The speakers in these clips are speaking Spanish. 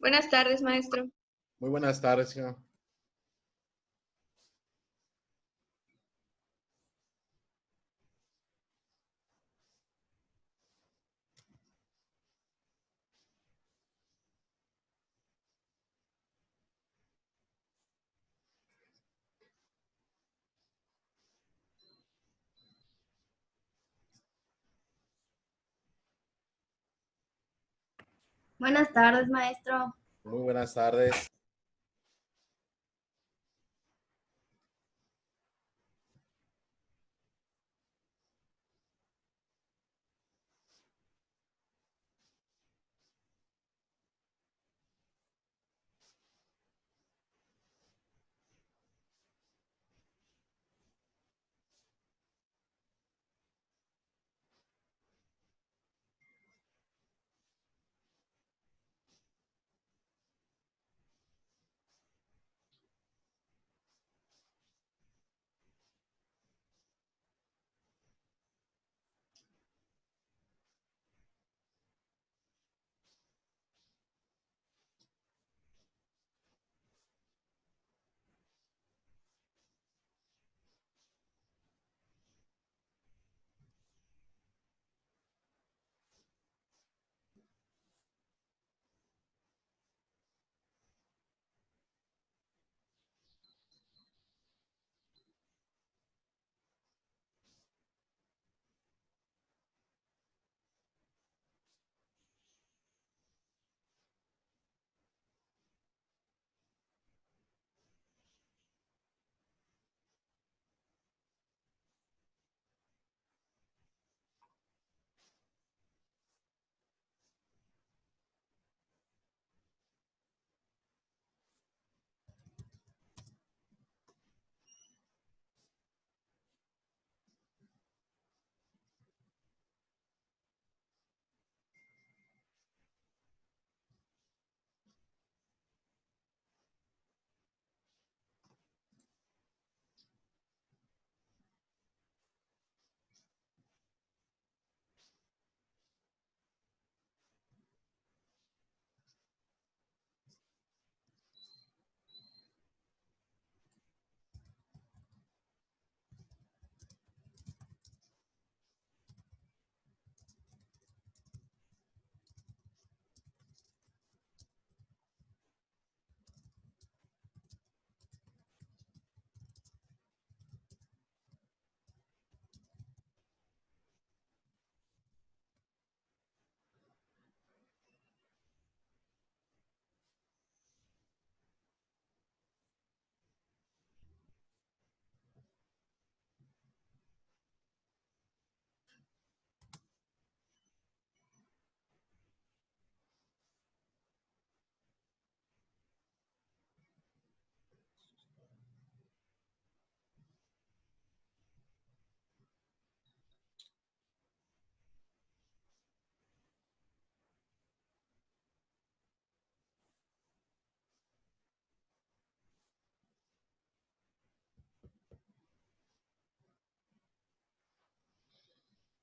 Buenas tardes, maestro. Muy buenas tardes, señor. Buenas tardes, maestro. Muy buenas tardes.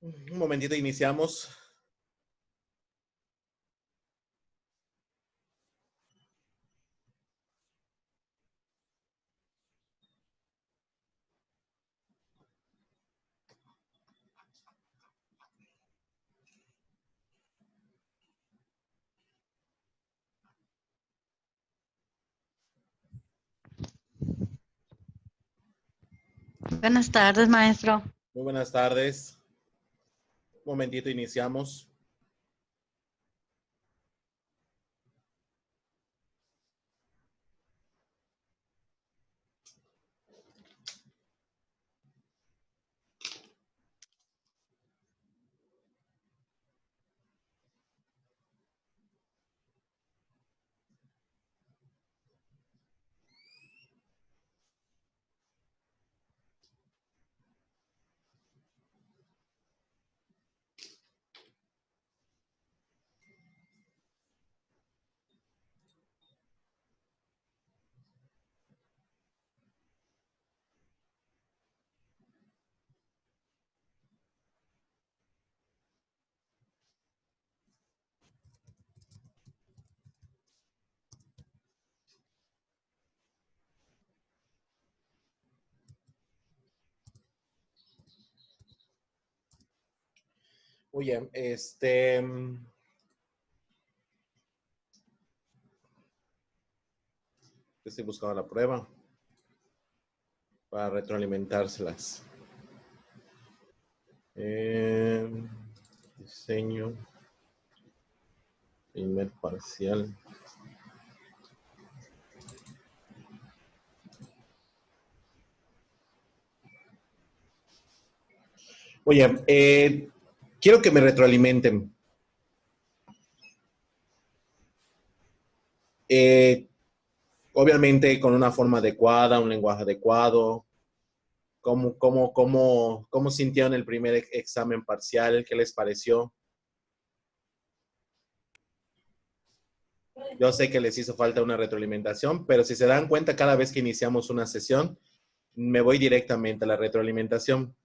Un momentito, iniciamos. Buenas tardes, maestro. Muy buenas tardes. Un momentito, iniciamos. Oye, estoy buscando la prueba para retroalimentárselas. Diseño, primer parcial. Oye, quiero que me retroalimenten. Obviamente con una forma adecuada, un lenguaje adecuado. ¿Cómo sintieron el primer examen parcial? ¿Qué les pareció? Yo sé que les hizo falta una retroalimentación, pero si se dan cuenta, cada vez que iniciamos una sesión, me voy directamente a la retroalimentación.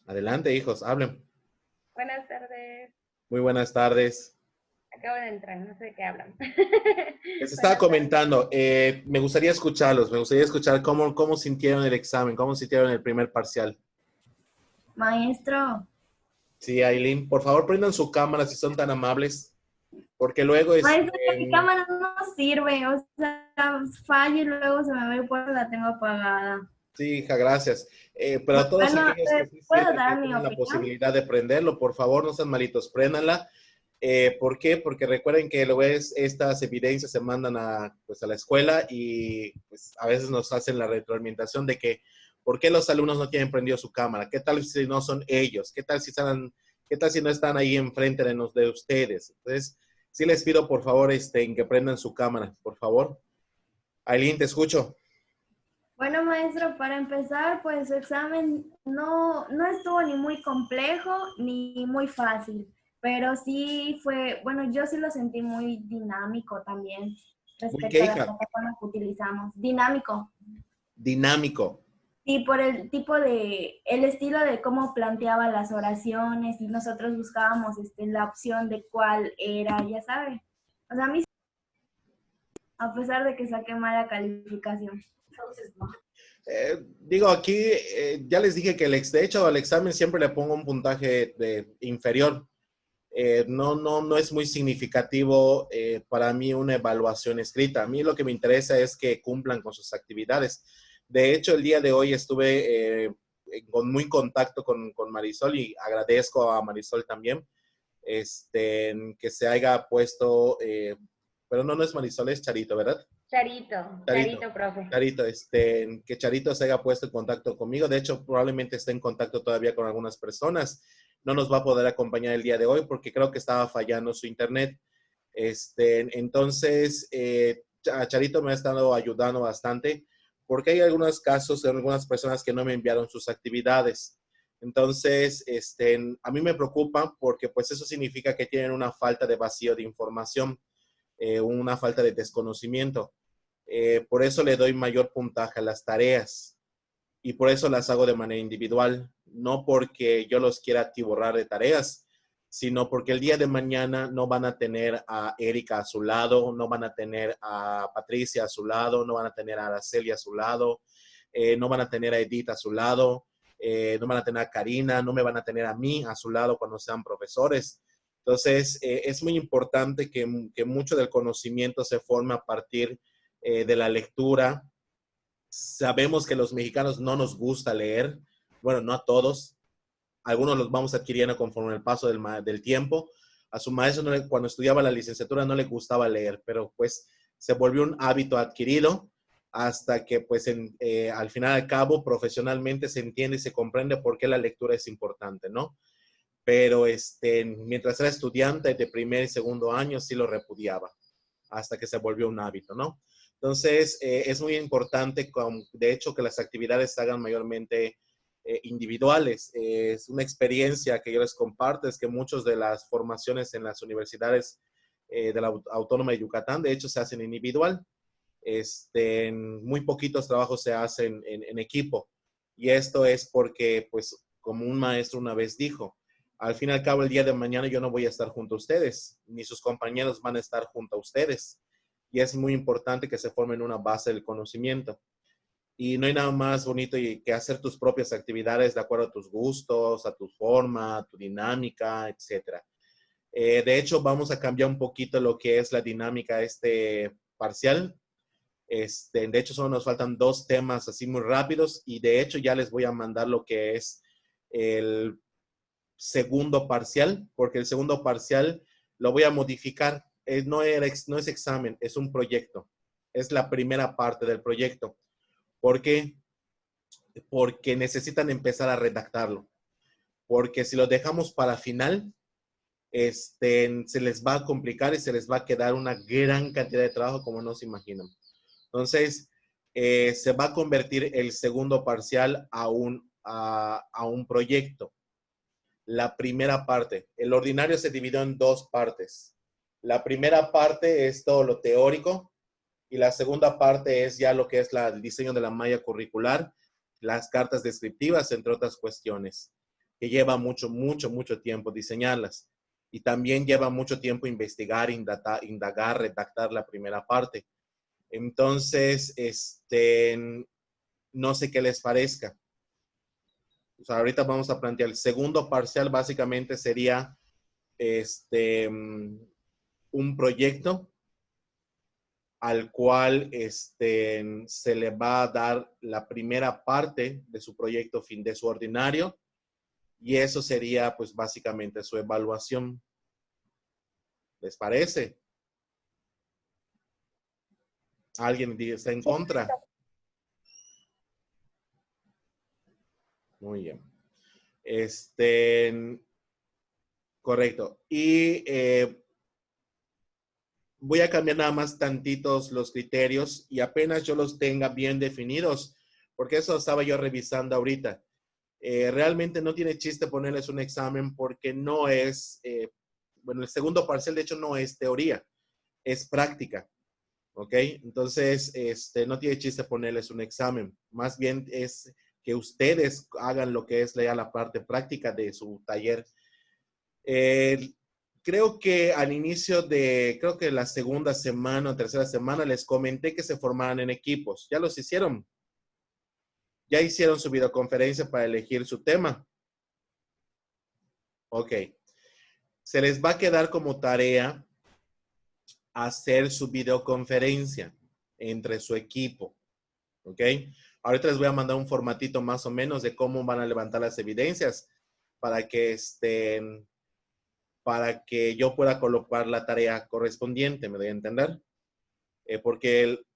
Adelante, hijos, hablen. Buenas tardes. Muy buenas tardes. Acabo de entrar, no sé de qué hablan. Les estaba comentando, me gustaría escucharlos, me gustaría escuchar cómo sintieron el examen, cómo sintieron el primer parcial. Maestro. Sí, Aileen, por favor prendan su cámara si son tan amables, porque luego Maestro, que mi cámara no sirve, o sea, falla y luego se me ve por la tengo apagada. Sí, hija, gracias. Pero a todos Bueno, aquellos que sí ¿puedo sienten dar que mi tienen la opinión? posibilidad de prenderlo, por favor, no sean malitos, préndanla. ¿Por qué? Porque recuerden que luego estas evidencias se mandan a la escuela y pues, a veces nos hacen la retroalimentación de que ¿por qué los alumnos no tienen prendido su cámara? ¿Qué tal si no son ellos? ¿Qué tal si no están ahí enfrente de ustedes? Entonces, sí les pido por favor que prendan su cámara, por favor. Aileen, te escucho. Bueno, maestro, para empezar, pues su examen no estuvo ni muy complejo ni muy fácil, pero sí fue, bueno, yo sí lo sentí muy dinámico también ¿Muy respecto qué, a las hija? plataformas que utilizamos. Dinámico. Dinámico. Sí, por el el estilo de cómo planteaba las oraciones y nosotros buscábamos la opción de cuál era, ya sabe. O sea, a mí, a pesar de que saqué mala calificación. Entonces, no. Digo, aquí ya les dije que de hecho al examen siempre le pongo un puntaje inferior. No es muy significativo para mí una evaluación escrita. A mí lo que me interesa es que cumplan con sus actividades. De hecho, el día de hoy estuve con muy contacto con Marisol y agradezco a Marisol también que se haya puesto, pero no es Marisol, es Charito, ¿verdad? Charito, profe. Charito, que Charito se haya puesto en contacto conmigo. De hecho, probablemente esté en contacto todavía con algunas personas. No nos va a poder acompañar el día de hoy porque creo que estaba fallando su internet. Entonces, Charito me ha estado ayudando bastante porque hay algunos casos de algunas personas que no me enviaron sus actividades. Entonces, a mí me preocupa porque pues eso significa que tienen una falta de vacío de información, una falta de desconocimiento. Por eso le doy mayor puntaje a las tareas y por eso las hago de manera individual, no porque yo los quiera atiborrar de tareas, sino porque el día de mañana no van a tener a Erika a su lado, no van a tener a Patricia a su lado, no van a tener a Araceli a su lado, no van a tener a Edith a su lado, no van a tener a Karina, no me van a tener a mí a su lado cuando sean profesores. Entonces, es muy importante que mucho del conocimiento se forme a partir de la lectura. Sabemos que los mexicanos no nos gusta leer, bueno, no a todos, algunos los vamos adquiriendo conforme el paso del tiempo. A su maestro cuando estudiaba la licenciatura no le gustaba leer, pero pues se volvió un hábito adquirido hasta que pues al final al cabo profesionalmente se entiende y se comprende por qué la lectura es importante, ¿no? Pero mientras era estudiante de primer y segundo año sí lo repudiaba hasta que se volvió un hábito, ¿no? Entonces, es muy importante, de hecho, que las actividades se hagan mayormente individuales. Es una experiencia que yo les comparto, es que muchas de las formaciones en las universidades de la Autónoma de Yucatán, de hecho, se hacen individual. Muy poquitos trabajos se hacen en equipo. Y esto es porque, pues, como un maestro una vez dijo, al fin y al cabo, el día de mañana yo no voy a estar junto a ustedes, ni sus compañeros van a estar junto a ustedes. Y es muy importante que se formen una base del conocimiento. Y no hay nada más bonito que hacer tus propias actividades de acuerdo a tus gustos, a tu forma, a tu dinámica, etc. De hecho, vamos a cambiar un poquito lo que es la dinámica parcial. De hecho, solo nos faltan 2 temas así muy rápidos y de hecho ya les voy a mandar lo que es el segundo parcial, porque el segundo parcial lo voy a modificar. No es examen, es un proyecto. Es la primera parte del proyecto. ¿Por qué? Porque necesitan empezar a redactarlo. Porque si lo dejamos para final, se les va a complicar y se les va a quedar una gran cantidad de trabajo como no se imaginan. Entonces, se va a convertir el segundo parcial a un proyecto. La primera parte, el ordinario se dividió en 2 partes. La primera parte es todo lo teórico y la segunda parte es ya lo que es el diseño de la malla curricular, las cartas descriptivas, entre otras cuestiones, que lleva mucho tiempo diseñarlas. Y también lleva mucho tiempo investigar, indagar, redactar la primera parte. Entonces, no sé qué les parezca. O sea, ahorita vamos a plantear el segundo parcial, básicamente sería un proyecto al cual se le va a dar la primera parte de su proyecto de su ordinario y eso sería pues básicamente su evaluación. ¿Les parece? ¿Alguien está en contra? Muy bien. Correcto. Y voy a cambiar nada más tantitos los criterios y apenas yo los tenga bien definidos, porque eso estaba yo revisando ahorita. Realmente no tiene chiste ponerles un examen porque no es, bueno, el segundo parcial de hecho no es teoría, es práctica. ¿Ok? Entonces, no tiene chiste ponerles un examen. Más bien es que ustedes hagan lo que es la parte práctica de su taller. Creo que al inicio creo que la segunda semana o tercera semana les comenté que se formaran en equipos. ¿Ya los hicieron? ¿Ya hicieron su videoconferencia para elegir su tema? Ok. Se les va a quedar como tarea hacer su videoconferencia entre su equipo. ¿Ok? Ahorita les voy a mandar un formatito más o menos de cómo van a levantar las evidencias para que yo pueda colocar la tarea correspondiente, ¿me doy a entender? Porque el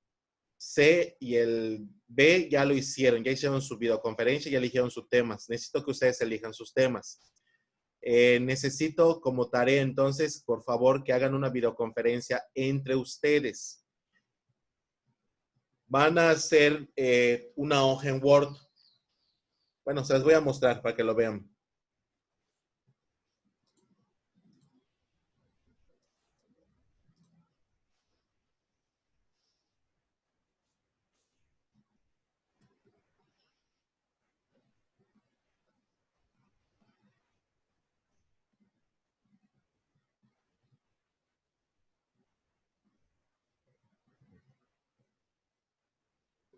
C y el B ya lo hicieron, ya hicieron su videoconferencia, ya eligieron sus temas. Necesito que ustedes elijan sus temas. Necesito como tarea entonces, por favor, que hagan una videoconferencia entre ustedes. Van a hacer una hoja en Word. Bueno, se las voy a mostrar para que lo vean.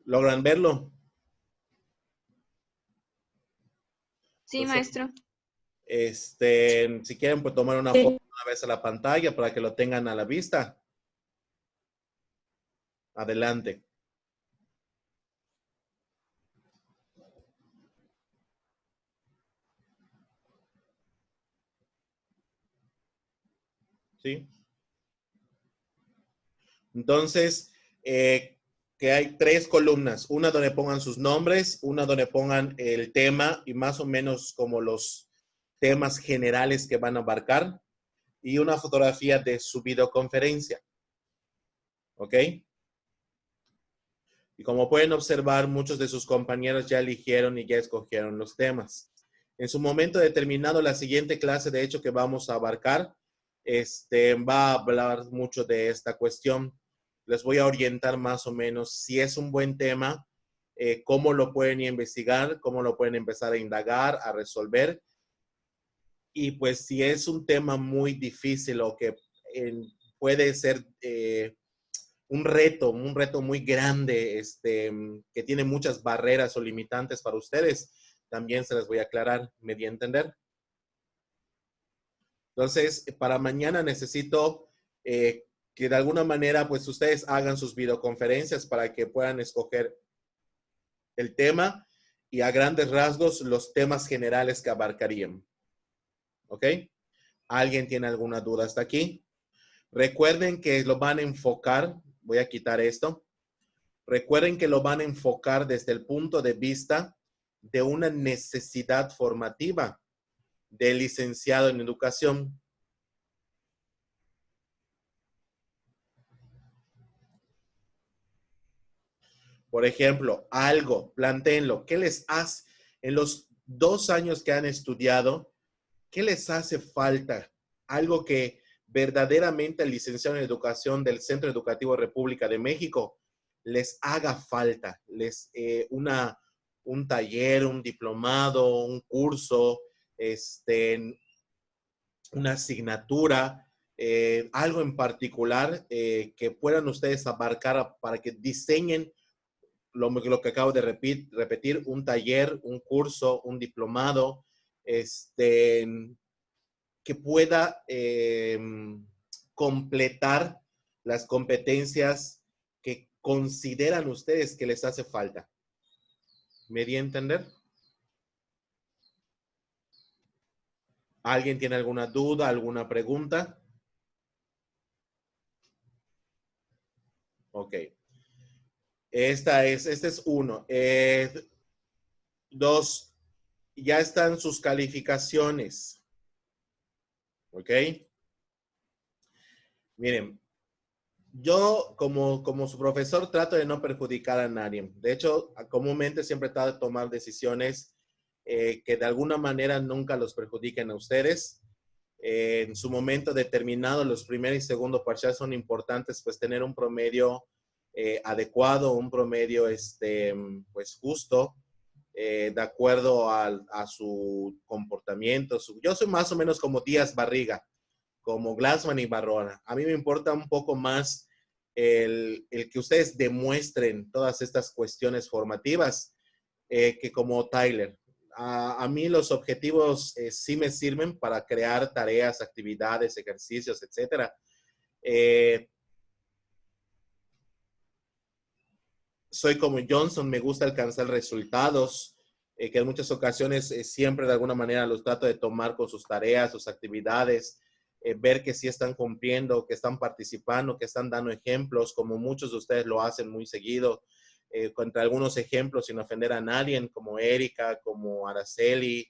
¿Logran verlo? Sí, maestro. Si quieren, pues tomar una foto una vez a la pantalla para que lo tengan a la vista. Adelante. ¿Sí? Entonces, que hay 3 columnas. Una donde pongan sus nombres, una donde pongan el tema y más o menos como los temas generales que van a abarcar y una fotografía de su videoconferencia. ¿Ok? Y como pueden observar, muchos de sus compañeros ya eligieron y ya escogieron los temas. En su momento determinado, la siguiente clase, de hecho, que vamos a abarcar, va a hablar mucho de esta cuestión. Les voy a orientar más o menos si es un buen tema, cómo lo pueden investigar, cómo lo pueden empezar a indagar, a resolver. Y pues si es un tema muy difícil o que puede ser un reto muy grande, que tiene muchas barreras o limitantes para ustedes, también se las voy a aclarar, me di a entender. Entonces, para mañana necesito que de alguna manera, pues ustedes hagan sus videoconferencias para que puedan escoger el tema y a grandes rasgos los temas generales que abarcarían. ¿Ok? ¿Alguien tiene alguna duda hasta aquí? Recuerden que lo van a enfocar, voy a quitar esto. Recuerden que lo van a enfocar desde el punto de vista de una necesidad formativa del licenciado en educación. Por ejemplo, plantéenlo. ¿Qué les hace en los 2 años que han estudiado? ¿Qué les hace falta? Algo que verdaderamente el licenciado en educación del Centro Educativo República de México les haga falta. Un taller, un diplomado, un curso, una asignatura, algo en particular que puedan ustedes abarcar para que diseñen lo que acabo de repetir, un taller, un curso, un diplomado, que pueda completar las competencias que consideran ustedes que les hace falta. ¿Me di a entender? ¿Alguien tiene alguna duda, alguna pregunta? Ok. Este es uno. 2, ya están sus calificaciones. ¿Ok? Miren, yo como su profesor trato de no perjudicar a nadie. De hecho, comúnmente siempre trato de tomar decisiones que de alguna manera nunca los perjudiquen a ustedes. En su momento determinado, los primer y segundo parcial son importantes, pues tener un promedio adecuado, un promedio pues justo, de acuerdo a su comportamiento. Yo soy más o menos como Díaz Barriga, como Glassman y Barrona. A mí me importa un poco más el que ustedes demuestren todas estas cuestiones formativas que como Tyler. A mí los objetivos sí me sirven para crear tareas, actividades, ejercicios, etc. Soy como Johnson, me gusta alcanzar resultados, que en muchas ocasiones siempre de alguna manera los trato de tomar con sus tareas, sus actividades, ver que sí están cumpliendo, que están participando, que están dando ejemplos, como muchos de ustedes lo hacen muy seguido, contra algunos ejemplos sin ofender a nadie, como Erika, como Araceli,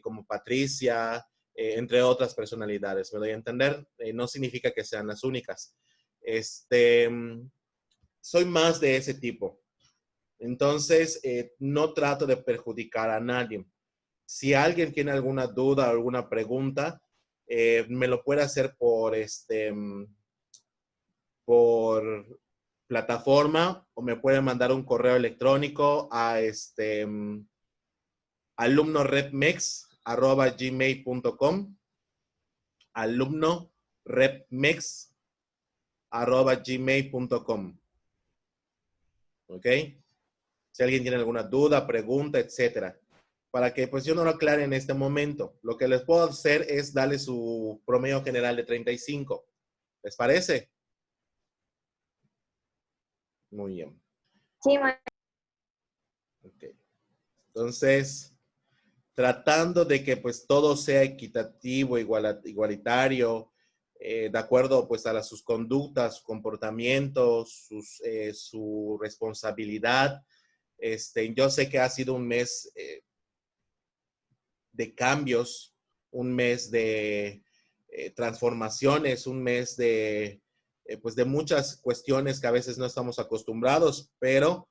como Patricia, entre otras personalidades. ¿Me doy a entender? No significa que sean las únicas. Soy más de ese tipo. Entonces, no trato de perjudicar a nadie. Si alguien tiene alguna duda o alguna pregunta, me lo puede hacer por plataforma o me puede mandar un correo electrónico a alumnorepmex@gmail.com, alumnorepmex@gmail.com. ¿Ok? Si alguien tiene alguna duda, pregunta, etcétera, para que pues yo no lo aclare en este momento. Lo que les puedo hacer es darle su promedio general de 35. ¿Les parece? Muy bien. Sí, maestro. Okay. Entonces, tratando de que pues todo sea equitativo, igualitario, de acuerdo pues a sus conductas, su comportamiento, su responsabilidad. Yo sé que ha sido un mes de cambios, un mes de transformaciones, un mes pues de muchas cuestiones que a veces no estamos acostumbrados, pero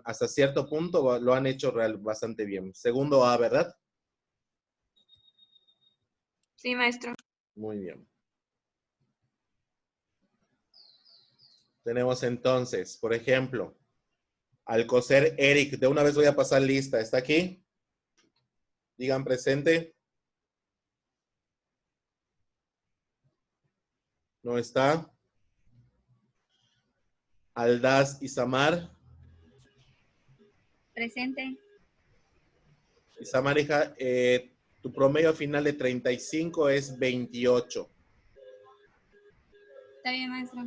hasta cierto punto lo han hecho bastante bien. Segundo A, ¿verdad? Sí, maestro. Muy bien. Tenemos entonces, por ejemplo, Alcocer Eric. De una vez voy a pasar lista. ¿Está aquí? Digan presente. ¿No está? Aldaz Isamar. Presente. Isamar, hija, tu promedio final de 35 es 28. Está bien, maestro.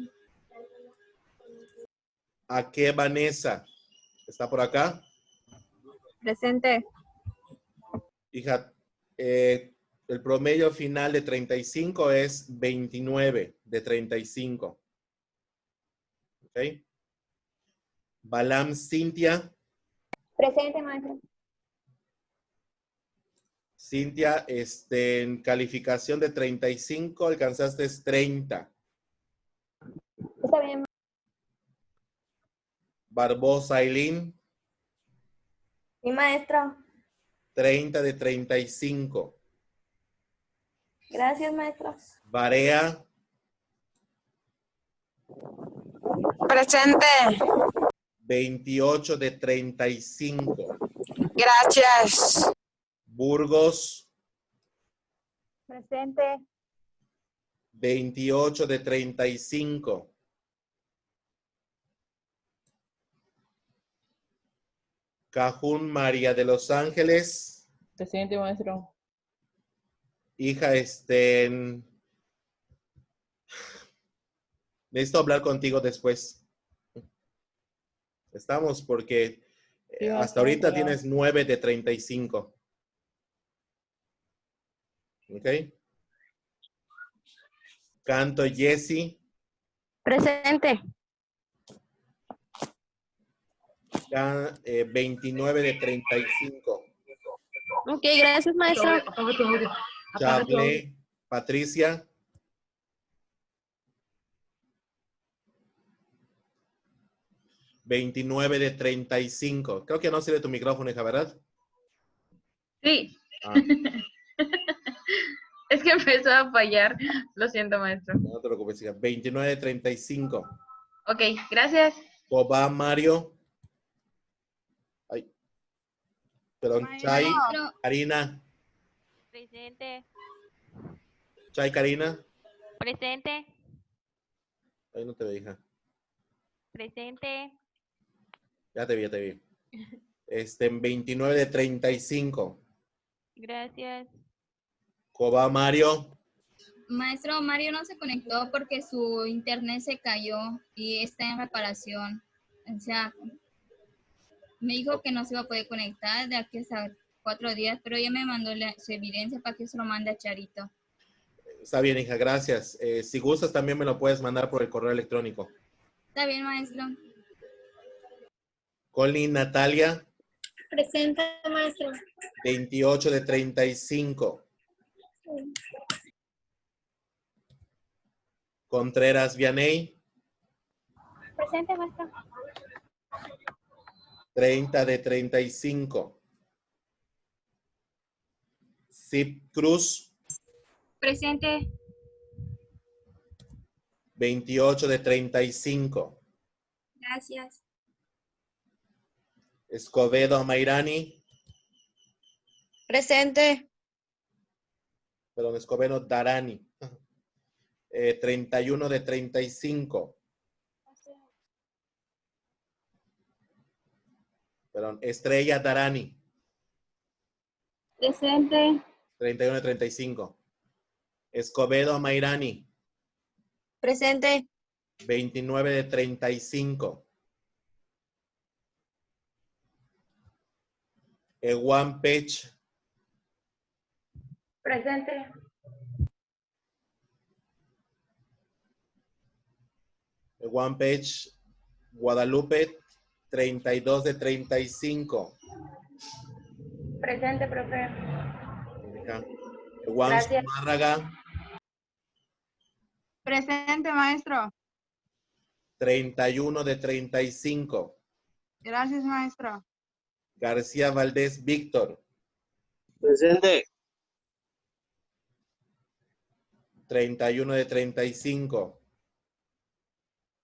¿A qué Vanessa? ¿Está por acá? Presente. Hija, el promedio final de 35 es 29 de 35. ¿Ok? Balam Cintia. Presente, maestro. Cintia, en calificación de 35 alcanzaste 30. Está bien. Barbosa Aileen, Sí, maestro. 30 de 35. Gracias, maestro. Barea, Presente. 28 de 35. Gracias. Burgos, Presente. 28 de 35. Cajún María de los Ángeles, Presente, maestro. hija, necesito hablar contigo después. Estamos porque Sí, hasta maestro, ahorita perdón. tienes 9 de 35. ¿Ok? Canto Jessy, Presente. 29 de 35. Ok, gracias, maestro. Apaga tu audio. Apaga tu audio. Chablé, Patricia, 29 de 35. Creo que no sirve tu micrófono, hija, ¿verdad? Sí. Ah, Es que empezó a fallar. Lo siento, maestro. no te preocupes, hija. 29 de 35. Ok, gracias. Cobá Mario. Ay. Perdón, Chay, Maestro. Karina. Presente. Chay, Karina. Presente. Ahí no te veo, hija. Presente. Ya te vi, ya te vi. En 29 de 35. Gracias. Cobá Mario. Maestro, Mario no se conectó porque su internet se cayó y está en reparación. O sea, me dijo que no se iba a poder conectar de aquí hasta 4 días, pero ella me mandó su evidencia para que se lo mande a Charito. Está bien, hija, gracias. Si gustas, también me lo puedes mandar por el correo electrónico. Está bien, maestro. Colin Natalia, Presente, maestro. 28 de 35. Contreras Vianey, Presente, maestro. 30 de 35. Zip Cruz, Presente. 28 de 35. Gracias. Escobedo Mairani, Presente. perdón, Escobedo Darani, 31 de 35. Perdón, Estrella Darani, Presente. 31 de 35. Escobedo Mairani, Presente. 29 de 35. Ewan Pech, Presente. Ewan Pech, Guadalupe, 32 de 35. Presente, profe. Ewan Gracias. Zumárraga, Presente, maestro. 31 de 35. Gracias, maestro. García Valdés Víctor, Presente. 31 de 35.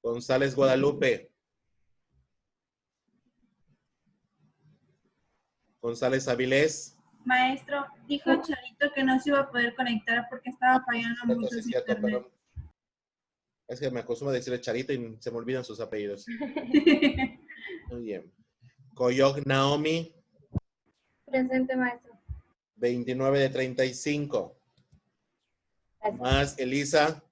González Guadalupe. González Avilés. Maestro, dijo Charito que no se iba a poder conectar porque estaba fallando mucho Sí, su cierto, internet. perdón. Es que me acostumbro a decirle Charito y se me olvidan sus apellidos. Muy bien. Coyoc Naomi, Presente, maestro. 29 de 35. Más Elisa.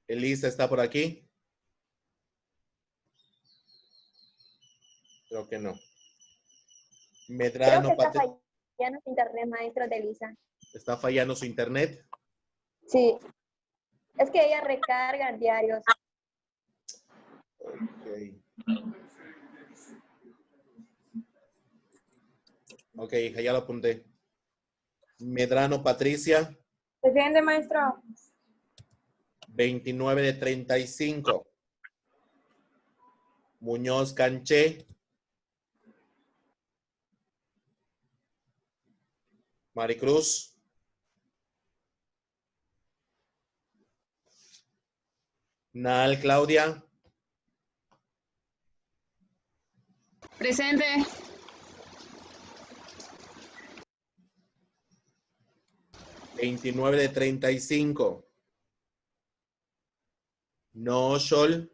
Elisa está por aquí. Creo que no. Medrano, Creo que está fallando su internet, maestro de Elisa. ¿Está fallando su internet? Sí. Es que ella recarga diarios. Ok, hija, ya lo apunté. Medrano Patricia, Presente, maestro. 29 de 35. Muñoz Canché. Maricruz. Naal Claudia. Presente. 29 de 35. No Sol.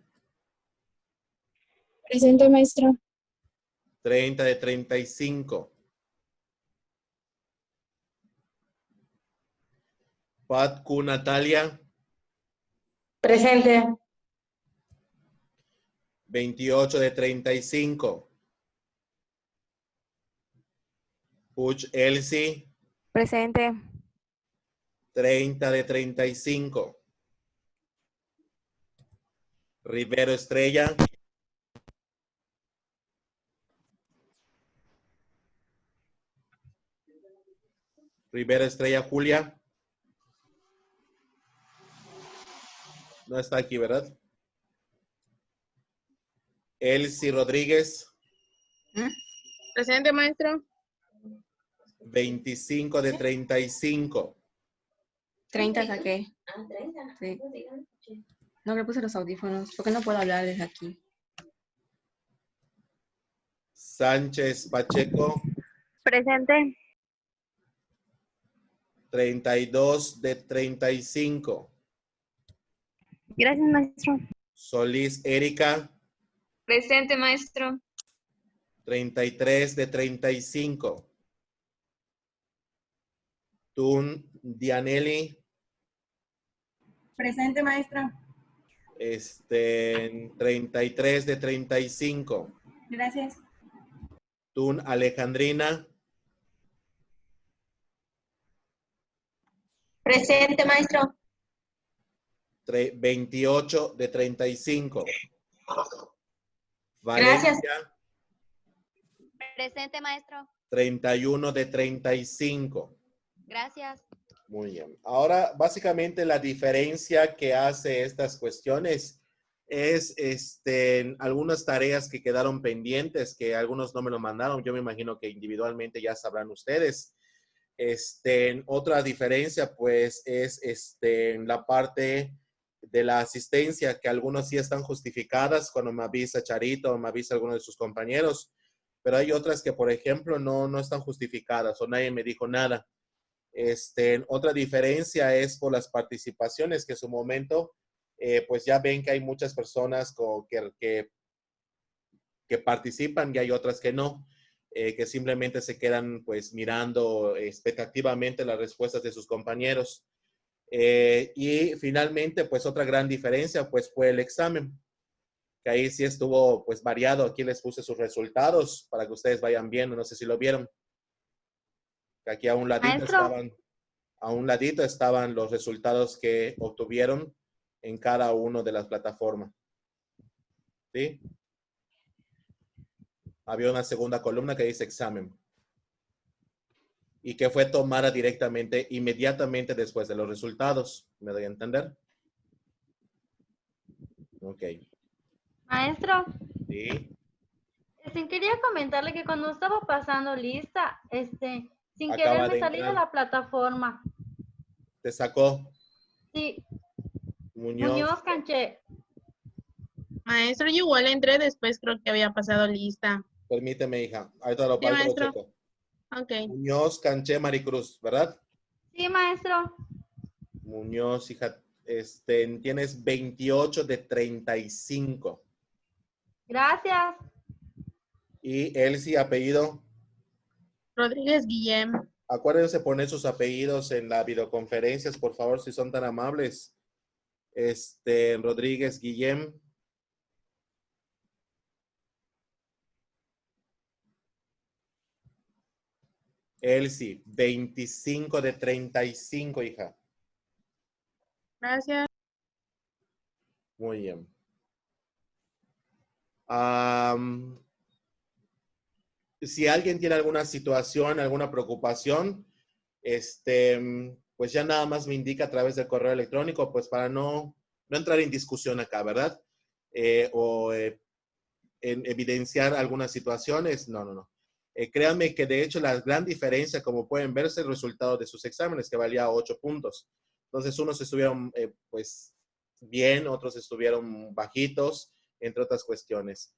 Presente, maestro. 30 de 35. Pat Q Natalia. Presente. 28 de 35. Puch Elsie. Presente. 30 de 35. Rivero Estrella. Rivero Estrella Julia. No está aquí, ¿verdad? Elsie Rodríguez. Presente, maestro. 25 de 35. 30 saqué. Sí. No le puse los audífonos porque no puedo hablar desde aquí. Sánchez Pacheco. Presente. 32 de 35. Gracias, maestro. Solís Erika. Presente, maestro. 33 de 35. Tun Dianelli. Presente, maestra. 33 de 35. Gracias. Tun Alejandrina. Presente, maestro. 28 de 35. Gracias. Valencia. Presente, maestro. 31 de 35. Gracias. Muy bien. Ahora, básicamente la diferencia que hace estas cuestiones es algunas tareas que quedaron pendientes, que algunos no me lo mandaron. Yo me imagino que individualmente ya sabrán ustedes. Otra diferencia, pues, es en la parte de la asistencia, que algunos sí están justificadas cuando me avisa Charito o me avisa alguno de sus compañeros, pero hay otras que, por ejemplo, no están justificadas o nadie me dijo nada. Otra diferencia es por las participaciones, que en su momento, pues ya ven que hay muchas personas que participan y hay otras que no, que simplemente se quedan pues mirando expectativamente las respuestas de sus compañeros. Y finalmente, pues otra gran diferencia pues fue el examen, que ahí sí estuvo pues variado. Aquí les puse sus resultados para que ustedes vayan viendo, no sé si lo vieron. Aquí a un ladito estaban los resultados que obtuvieron en cada una de las plataformas. ¿Sí? Había una segunda columna que dice examen. Y que fue tomada inmediatamente después de los resultados. ¿Me doy a entender? Ok. Maestro, Sí. quería comentarle que cuando estaba pasando lista, sin Acaba querer me de salí de entrar. la plataforma. Te sacó Sí, Muñoz. Muñoz Canché. Maestro, yo igual entré después, creo que había pasado lista. Permíteme, hija. Ahorita lo Sí, maestro. checo. Ok. Muñoz, Canché, Maricruz, ¿verdad? Sí, maestro. Muñoz, hija, tienes 28 de 35. Gracias. Y Elsie, apellido. Rodríguez Guillem. Acuérdense poner sus apellidos en las videoconferencias, por favor, si son tan amables. Rodríguez Guillem. Elsie, 25 de 35, hija. Gracias. Muy bien. Si alguien tiene alguna situación, alguna preocupación, pues ya nada más me indica a través del correo electrónico, pues para no entrar en discusión acá, ¿verdad? En evidenciar algunas situaciones, no. Créanme que de hecho la gran diferencia, como pueden ver, es el resultado de sus exámenes, que valía 8 puntos. Entonces, unos estuvieron pues bien, otros estuvieron bajitos, entre otras cuestiones.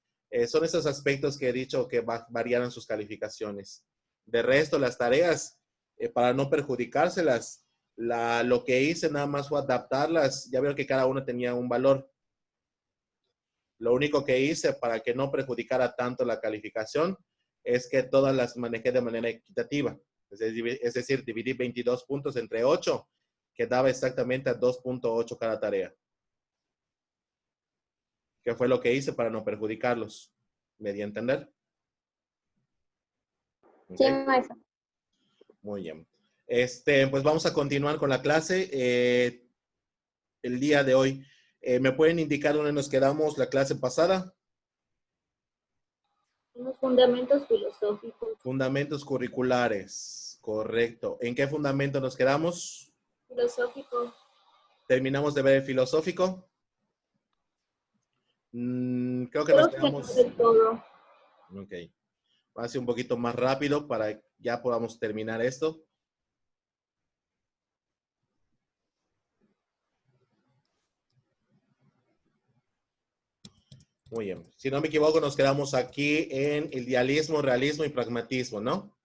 Son esos aspectos que he dicho que variaron sus calificaciones. De resto, las tareas, para no perjudicárselas, lo que hice nada más fue adaptarlas. Ya veo que cada una tenía un valor. Lo único que hice para que no perjudicara tanto la calificación es que todas las manejé de manera equitativa. Es decir, dividí 22 puntos entre 8, que daba exactamente a 2.8 cada tarea. ¿Qué fue lo que hice para no perjudicarlos? ¿Me di a entender? Sí, Okay. maestro. Muy bien. Pues vamos a continuar con la clase. El día de hoy, ¿me pueden indicar dónde nos quedamos la clase pasada? Los fundamentos filosóficos. Fundamentos curriculares. Correcto. ¿En qué fundamento nos quedamos? Filosófico. ¿Terminamos de ver el filosófico? Creo que Creo nos que quedamos... no del todo. Ok. Va a ser un poquito más rápido para que ya podamos terminar esto. Muy bien. Si no me equivoco, nos quedamos aquí en el idealismo, realismo y pragmatismo, ¿no?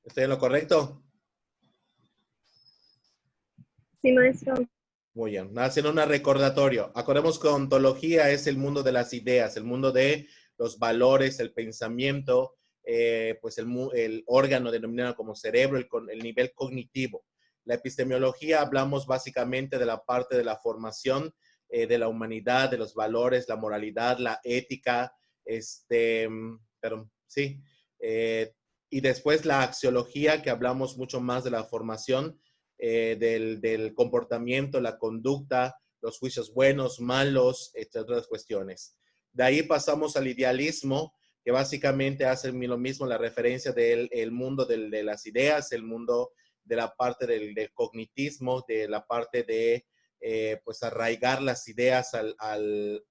¿Estoy en lo correcto? Sí, maestro. Muy bien. Haciendo un recordatorio. Acordemos que ontología es el mundo de las ideas, el mundo de los valores, el pensamiento, pues el órgano denominado como cerebro, el nivel cognitivo. La epistemología hablamos básicamente de la parte de la formación de la humanidad, de los valores, la moralidad, la ética, pero sí. Y después la axiología, que hablamos mucho más de la formación del comportamiento, la conducta, los juicios buenos, malos, entre otras cuestiones. De ahí pasamos al idealismo, que básicamente hace lo mismo, la referencia del mundo de las ideas, el mundo de la parte del cognitismo, de la parte de pues arraigar las ideas al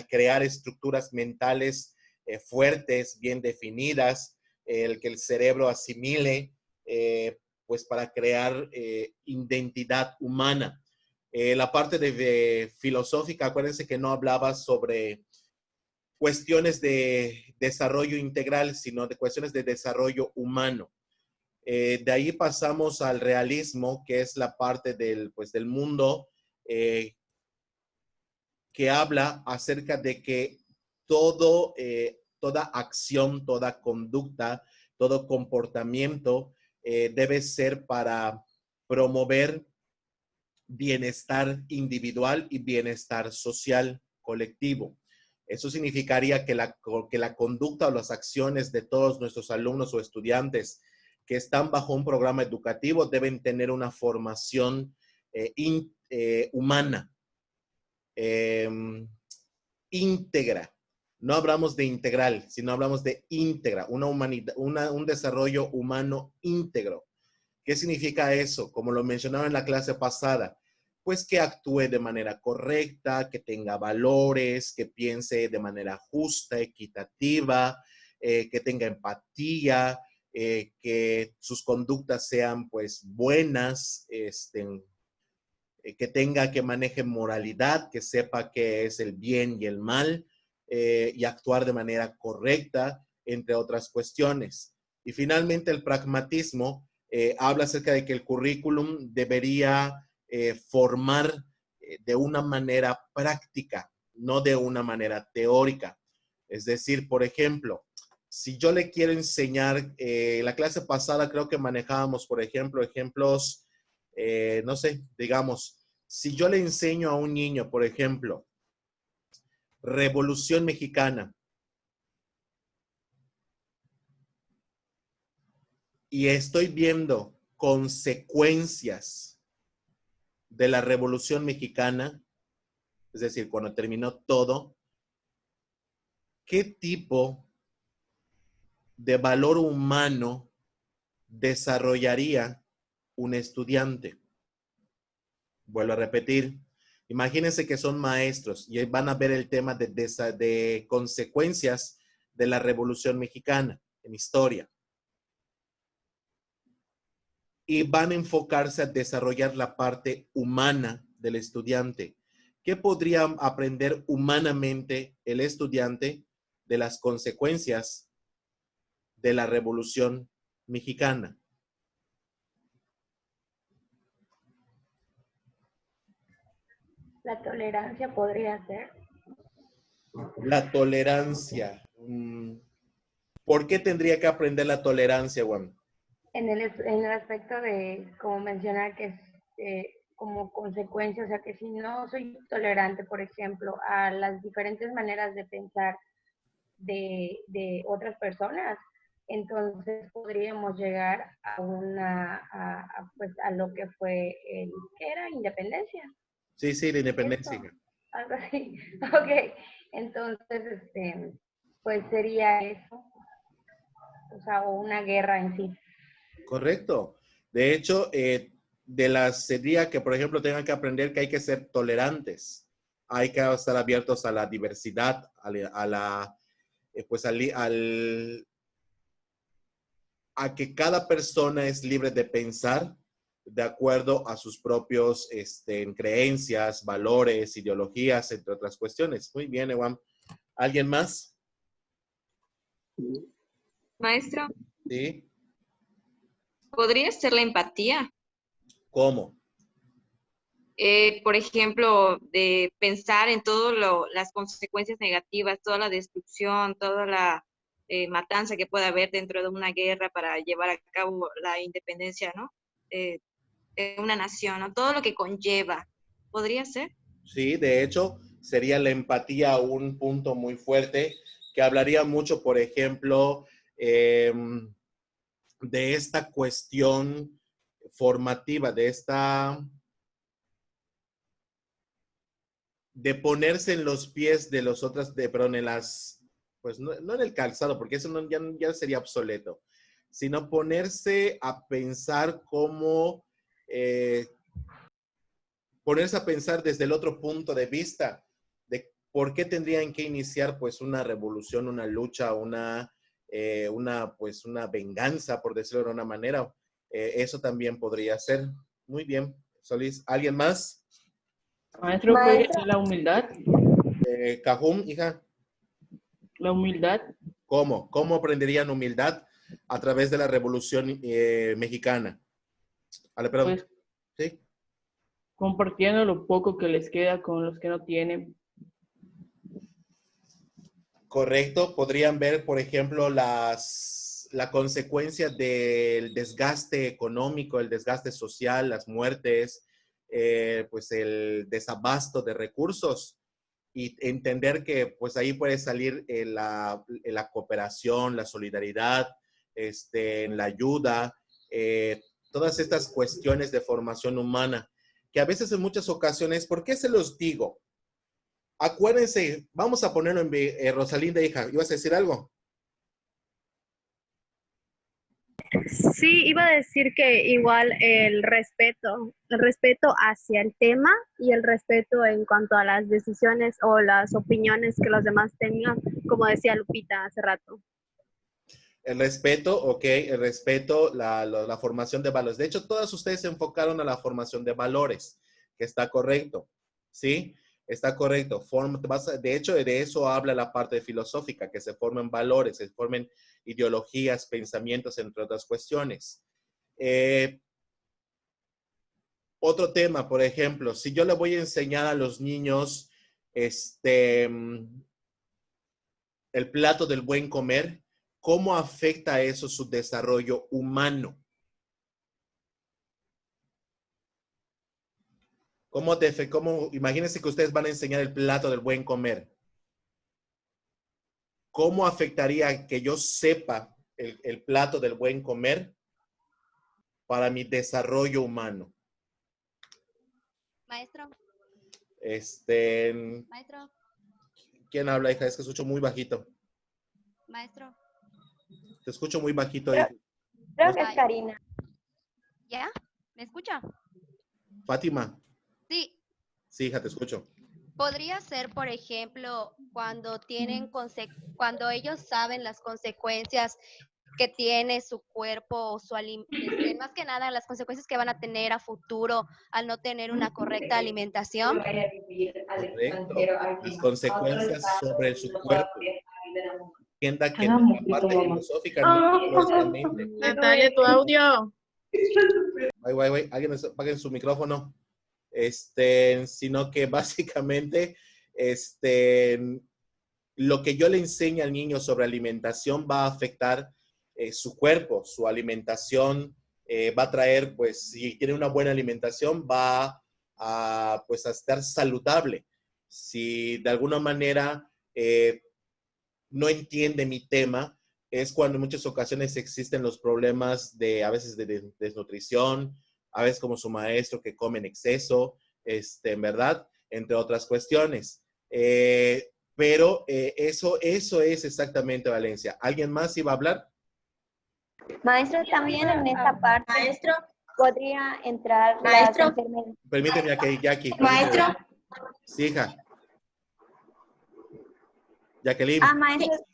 crear estructuras mentales fuertes, bien definidas, el que el cerebro asimile, pues para crear identidad humana. La parte de filosófica, acuérdense que no hablaba sobre cuestiones de desarrollo integral, sino de cuestiones de desarrollo humano. De ahí pasamos al realismo, que es la parte del mundo que habla acerca de que toda acción, toda conducta, todo comportamiento debe ser para promover bienestar individual y bienestar social colectivo. Eso significaría que la conducta o las acciones de todos nuestros alumnos o estudiantes que están bajo un programa educativo deben tener una formación humana, íntegra. No hablamos de integral, sino hablamos de íntegra, una humanidad, un desarrollo humano íntegro. ¿Qué significa eso? Como lo mencionaba en la clase pasada, pues que actúe de manera correcta, que tenga valores, que piense de manera justa, equitativa, que tenga empatía, que sus conductas sean pues buenas, que maneje moralidad, que sepa qué es el bien y el mal y actuar de manera correcta, entre otras cuestiones. Y finalmente el pragmatismo habla acerca de que el currículum debería formar de una manera práctica, no de una manera teórica. Es decir, por ejemplo, si yo le quiero enseñar, la clase pasada creo que manejábamos, por ejemplo, ejemplos, no sé, digamos, si yo le enseño a un niño, por ejemplo, Revolución Mexicana, y estoy viendo consecuencias de la Revolución Mexicana, es decir, cuando terminó todo, ¿qué tipo de valor humano desarrollaría un estudiante? Vuelvo a repetir, imagínense que son maestros y van a ver el tema de consecuencias de la Revolución Mexicana en historia. Y van a enfocarse a desarrollar la parte humana del estudiante. ¿Qué podría aprender humanamente el estudiante de las consecuencias de la Revolución Mexicana? La tolerancia podría ser. La tolerancia. ¿Por qué tendría que aprender la tolerancia, Juan? En el aspecto de, como mencionar, que es como consecuencia, o sea, que si no soy tolerante, por ejemplo, a las diferentes maneras de pensar de otras personas, entonces podríamos llegar a pues a lo que fue ¿qué era? Independencia. Sí, la independencia. Eso, algo así. Ok, entonces, pues sería eso, o sea, o una guerra en sí. Correcto. De hecho, sería que, por ejemplo, tengan que aprender que hay que ser tolerantes. Hay que estar abiertos a la diversidad, a que cada persona es libre de pensar de acuerdo a sus propios creencias, valores, ideologías, entre otras cuestiones. Muy bien, Ewan. ¿Alguien más? Maestro, Sí. ¿podría ser la empatía? ¿Cómo? Por ejemplo, de pensar en todas las consecuencias negativas, toda la destrucción, toda la matanza que pueda haber dentro de una guerra para llevar a cabo la independencia, ¿no? De una nación, ¿no? Todo lo que conlleva. ¿Podría ser? Sí, de hecho, sería la empatía un punto muy fuerte que hablaría mucho, por ejemplo, de esta cuestión formativa, de ponerse en los pies de los otros, perdón, pues no en el calzado, porque eso ya sería obsoleto, sino ponerse a pensar ponerse a pensar desde el otro punto de vista, de por qué tendrían que iniciar pues una revolución, una lucha, una venganza, por decirlo de una manera. Eso también podría ser. Muy bien, Solís. ¿Alguien más? Maestro, ¿podría ser la humildad? Cajum, hija. La humildad. ¿Cómo? ¿Cómo aprenderían humildad a través de la Revolución Mexicana? Vale, perdón. Pues, ¿sí? Compartiendo lo poco que les queda con los que no tienen. Correcto. Podrían ver, por ejemplo, la consecuencia del desgaste económico, el desgaste social, las muertes, pues el desabasto de recursos y entender que pues ahí puede salir la cooperación, la solidaridad, la ayuda, todas estas cuestiones de formación humana, que a veces en muchas ocasiones, ¿por qué se los digo? Acuérdense, vamos a ponerlo en Rosalinda, hija, ¿ibas a decir algo? Sí, iba a decir que igual el respeto hacia el tema y el respeto en cuanto a las decisiones o las opiniones que los demás tengan, como decía Lupita hace rato. El respeto, ok, el respeto, la formación de valores. De hecho, todas ustedes se enfocaron a la formación de valores, que está correcto, ¿sí? Está correcto. De hecho, de eso habla la parte filosófica, que se formen valores, se formen ideologías, pensamientos, entre otras cuestiones. Otro tema, por ejemplo, si yo le voy a enseñar a los niños el plato del buen comer, ¿cómo afecta eso su desarrollo humano? Imagínense que ustedes van a enseñar el plato del buen comer. ¿Cómo afectaría que yo sepa el plato del buen comer para mi desarrollo humano? Maestro. Maestro. ¿Quién habla, hija? Es que escucho muy bajito. Maestro. Te escucho muy bajito, hija. Creo que es Karina. ¿Ya? ¿Me escucha? Fátima. Sí. Sí, hija, te escucho. Podría ser, por ejemplo, cuando ellos saben las consecuencias que tiene su cuerpo o su más que nada las consecuencias que van a tener a futuro al no tener una correcta alimentación. Correcto. Las consecuencias sobre su cuerpo. Entienda que la parte filosófica no es la mente. Natalia, tu audio. Alguien apaguen su micrófono. Sino que básicamente lo que yo le enseño al niño sobre alimentación va a afectar su cuerpo, su alimentación va a traer, pues, si tiene una buena alimentación, va a estar saludable. Si de alguna manera no entiende mi tema, es cuando en muchas ocasiones existen los problemas a veces de desnutrición, a veces como su maestro que come en exceso, en verdad, entre otras cuestiones. Pero eso es exactamente Valencia. ¿Alguien más iba a hablar? Maestro, también en esta parte, maestro, podría entrar Maestro. las enfermedades. Permíteme aquí, Jackie. Maestro. Sí, hija. Jacqueline. Maestro.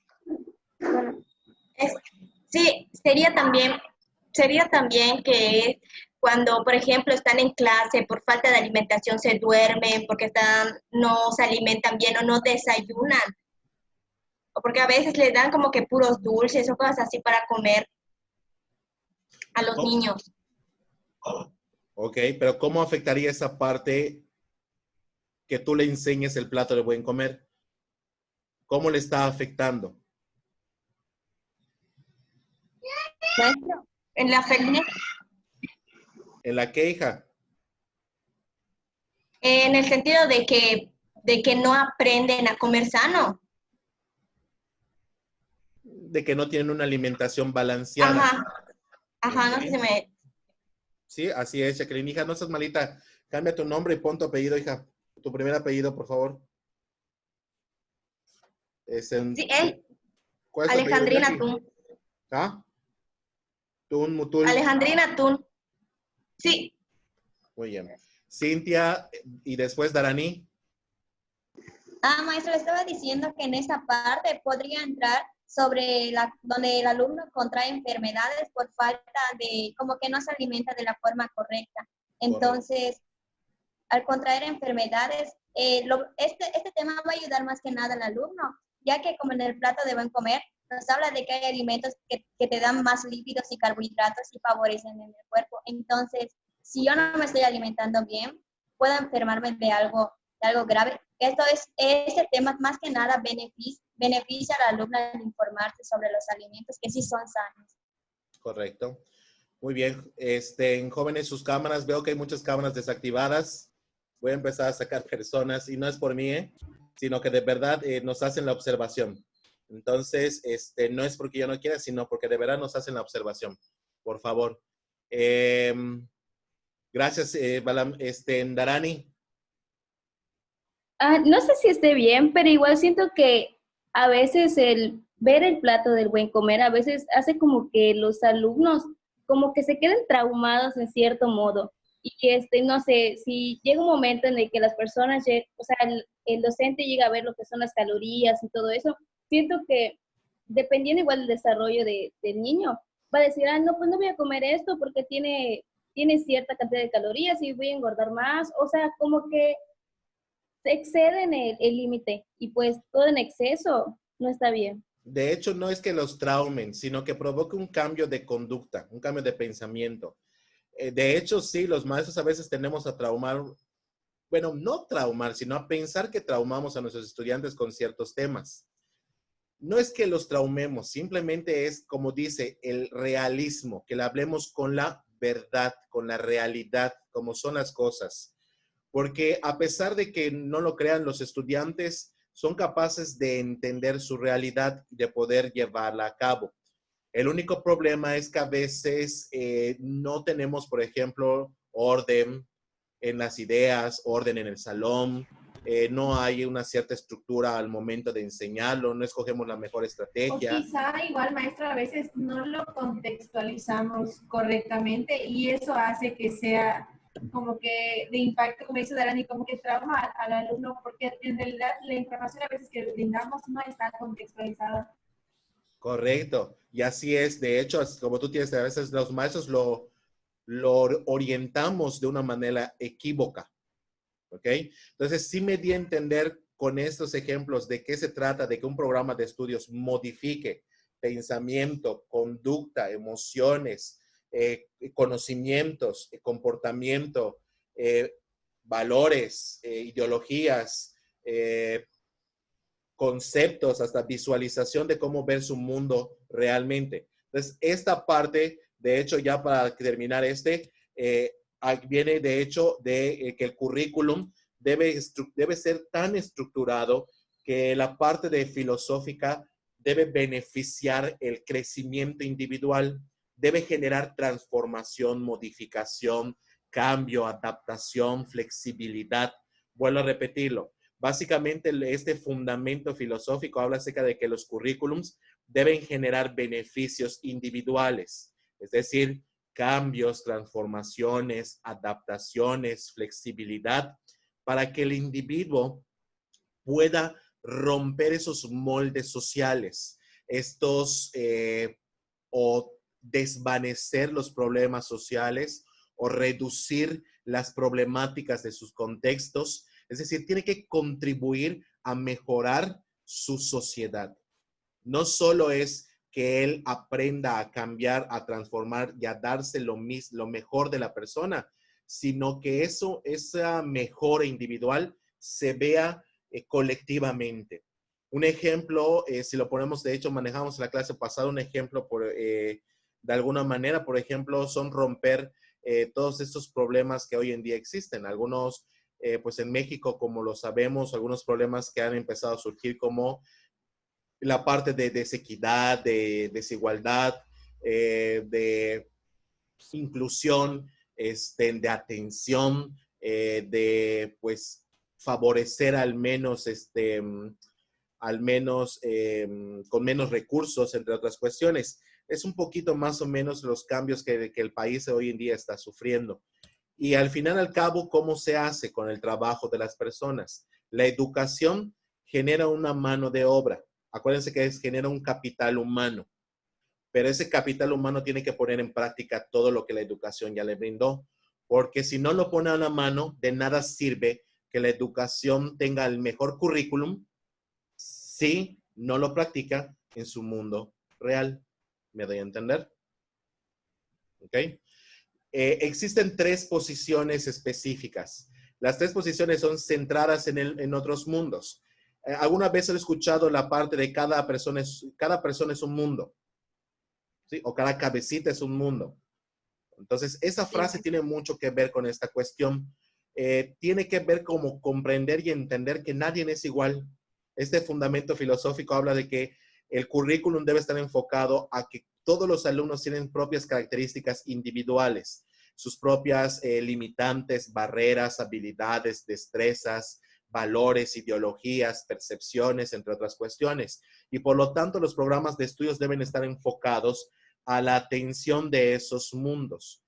Sí, sería también que cuando, por ejemplo, están en clase, por falta de alimentación se duermen, porque no se alimentan bien o no desayunan. O porque a veces les dan como que puros dulces o cosas así para comer a los niños. Ok, pero ¿cómo afectaría esa parte que tú le enseñes el plato de buen comer? ¿Cómo le está afectando? Maestro, en la fitness. ¿En la qué, hija? En el sentido de que no aprenden a comer sano. De que no tienen una alimentación balanceada. Ajá, no sé si me... Sí, así es, Jacqueline. Hija, no seas malita. Cambia tu nombre y pon tu apellido, hija. Tu primer apellido, por favor. Sí, él. ¿Cuál es tu Alejandrina apellido, Tun. ¿Ah? Tun, Mutul. Alejandrina Tun. Sí. Muy bien. Cintia y después Darani. Maestro, le estaba diciendo que en esa parte podría entrar sobre donde el alumno contrae enfermedades por falta de, como que no se alimenta de la forma correcta. Entonces, al contraer enfermedades, este tema va a ayudar más que nada al alumno, ya que como en el plato de buen comer, nos habla de que hay alimentos que te dan más lípidos y carbohidratos y favorecen en el cuerpo. Entonces, si yo no me estoy alimentando bien, puedo enfermarme de algo grave. Este tema más que nada beneficia al alumno al informarse sobre los alimentos que sí son sanos. Correcto. Muy bien. En jóvenes, sus cámaras, veo que hay muchas cámaras desactivadas. Voy a empezar a sacar personas y no es por mí, sino que de verdad nos hacen la observación. Entonces, no es porque yo no quiera, sino porque de verdad nos hacen la observación. Por favor. Gracias, Darani. No sé si esté bien, pero igual siento que a veces el ver el plato del buen comer a veces hace como que los alumnos como que se queden traumados en cierto modo. Y que, no sé, si llega un momento en el que las personas, o sea, el docente llega a ver lo que son las calorías y todo eso, siento que dependiendo igual del desarrollo del niño, va a decir, no, pues no voy a comer esto porque tiene cierta cantidad de calorías y voy a engordar más. O sea, como que se exceden el límite y pues todo en exceso no está bien. De hecho, no es que los traumen, sino que provoque un cambio de conducta, un cambio de pensamiento. De hecho, sí, los maestros a veces tenemos a traumar, bueno, no traumar, sino a pensar que traumamos a nuestros estudiantes con ciertos temas. No es que los traumemos, simplemente es, como dice, el realismo, que le hablemos con la verdad, con la realidad, como son las cosas. Porque a pesar de que no lo crean, los estudiantes son capaces de entender su realidad y de poder llevarla a cabo. El único problema es que a veces no tenemos, por ejemplo, orden en las ideas, orden en el salón, no hay una cierta estructura al momento de enseñarlo, no escogemos la mejor O estrategia. quizá igual, maestro, a veces no lo contextualizamos correctamente y eso hace que sea como que de impacto, como dice Darani, como que trauma al alumno, porque en realidad la información a veces que brindamos no está contextualizada. Correcto, y así es. De hecho, como tú tienes, a veces los maestros lo orientamos de una manera equívoca, ¿ok? Entonces, sí me di a entender con estos ejemplos de qué se trata, de que un programa de estudios modifique pensamiento, conducta, emociones, conocimientos, comportamiento, valores, ideologías, conceptos, hasta visualización de cómo ver su mundo realmente. Entonces, esta parte, de hecho, ya para terminar viene de hecho de que el currículum debe ser tan estructurado que la parte de filosófica debe beneficiar el crecimiento individual, debe generar transformación, modificación, cambio, adaptación, flexibilidad. Vuelvo a repetirlo. Básicamente, este fundamento filosófico habla acerca de que los currículums deben generar beneficios individuales, es decir, cambios, transformaciones, adaptaciones, flexibilidad, para que el individuo pueda romper esos moldes sociales, o desvanecer los problemas sociales o reducir las problemáticas de sus contextos. Es decir, tiene que contribuir a mejorar su sociedad. No solo es que él aprenda a cambiar, a transformar y a darse lo mejor de la persona, sino que esa mejora individual se vea colectivamente. Un ejemplo, si lo ponemos, de hecho, manejamos en la clase pasada un ejemplo de alguna manera, por ejemplo, son romper todos estos problemas que hoy en día existen. Algunos, pues en México, como lo sabemos, algunos problemas que han empezado a surgir como la parte de desequidad, de desigualdad, de inclusión, de atención, de pues favorecer al menos con menos recursos, entre otras cuestiones. Es un poquito más o menos los cambios que el país hoy en día está sufriendo. Y al final, al cabo, ¿cómo se hace con el trabajo de las personas? La educación genera una mano de obra. Acuérdense que genera un capital humano, pero ese capital humano tiene que poner en práctica todo lo que la educación ya le brindó, porque si no lo pone a la mano, de nada sirve que la educación tenga el mejor currículum si no lo practica en su mundo real. ¿Me doy a entender? ¿Ok? Existen 3 posiciones específicas. Las 3 posiciones son centradas en otros mundos. ¿Alguna vez he escuchado la parte de cada persona es un mundo? ¿Sí? O cada cabecita es un mundo. Entonces, esa frase tiene mucho que ver con esta cuestión. Tiene que ver como comprender y entender que nadie es igual. Este fundamento filosófico habla de que el currículum debe estar enfocado a que todos los alumnos tienen propias características individuales, sus propias limitantes, barreras, habilidades, destrezas, valores, ideologías, percepciones, entre otras cuestiones. Y por lo tanto, los programas de estudios deben estar enfocados a la atención de esos mundos.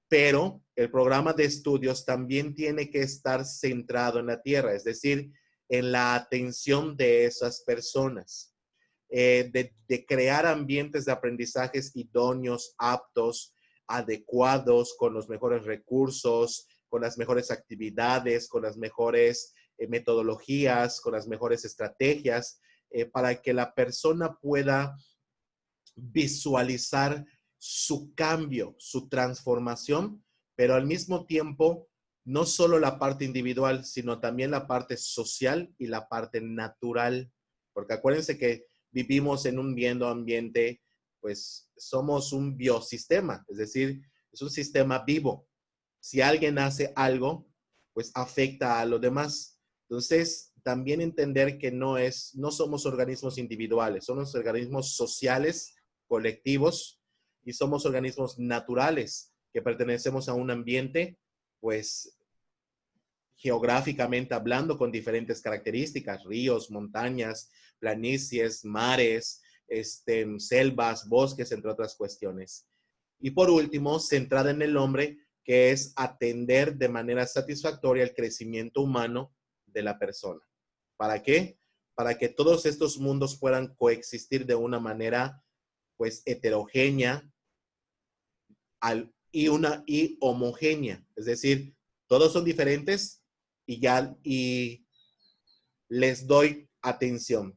Pero el programa de estudios también tiene que estar centrado en la tierra, es decir, en la atención de esas personas, de crear ambientes de aprendizajes idóneos, aptos, adecuados, con los mejores recursos, con las mejores actividades, con las mejores metodologías, con las mejores estrategias, para que la persona pueda visualizar su cambio, su transformación, pero al mismo tiempo, no solo la parte individual, sino también la parte social y la parte natural. Porque acuérdense que vivimos en un medio ambiente, pues somos un biosistema, es decir, es un sistema vivo. Si alguien hace algo, pues afecta a los demás. Entonces, también entender que no somos organismos individuales, somos organismos sociales, colectivos, y somos organismos naturales que pertenecemos a un ambiente, pues, geográficamente hablando, con diferentes características, ríos, montañas, planicies, mares, selvas, bosques, entre otras cuestiones. Y por último, centrada en el hombre, que es atender de manera satisfactoria el crecimiento humano de la persona. ¿Para qué? Para que todos estos mundos puedan coexistir de una manera, pues, heterogénea y homogénea. Es decir, todos son diferentes y les doy atención.